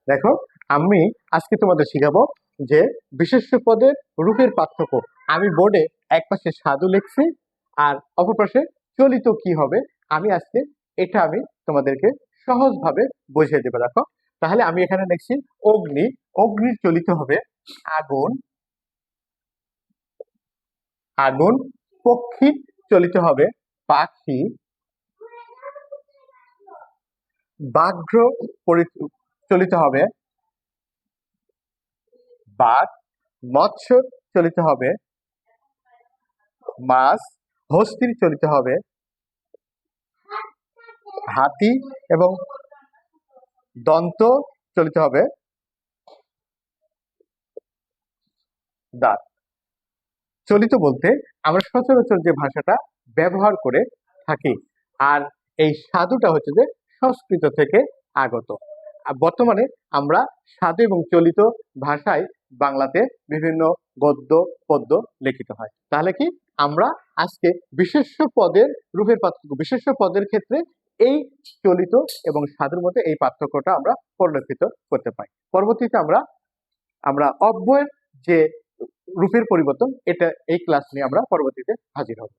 দেখো, আমি আজকে তোমাদের শিখাবো যে বিশেষ্য পদের রূপের পার্থক্য। আমি বোর্ডে এক পাশে সাধু লিখছি আর অপর পাশে চলিত কি হবে আমি আজকে আমি তোমাদেরকে সহজভাবে বুঝিয়ে দেবো। দেখো, তাহলে আমি এখানে লিখছি অগ্নি। অগ্নির চলিত হবে আগুন। আগুন। পক্ষী চলিত হবে পাখি। ব্যাঘ্র চলিত হবে বাঘ। মৎস্য চলিত হবে মাছ। হস্তির চলিত হবে হাতি এবং দন্ত চলিত হবে দাঁত। চলিত বলতে আমরা সচরাচর যে ভাষাটা ব্যবহার করে থাকি, আর এই সাধুটা হচ্ছে যে সংস্কৃত থেকে আগত। আর বর্তমানে আমরা সাধু এবং চলিত ভাষায় বাংলাতে বিভিন্ন গদ্য পদ্য লিখিত হয়। তাহলে কি আমরা আজকে বিশেষ্য পদের রূপের পার্থক্য, বিশেষ্য পদের ক্ষেত্রে এই চলিত এবং সাধুর মধ্যে এই পার্থক্যটা আমরা পরিলক্ষিত করতে পাই। পরবর্তীতে আমরা আমরা অব্যয়ের যে রূপের পরিবর্তন, এই ক্লাস নিয়ে আমরা পরবর্তীতে হাজির হব।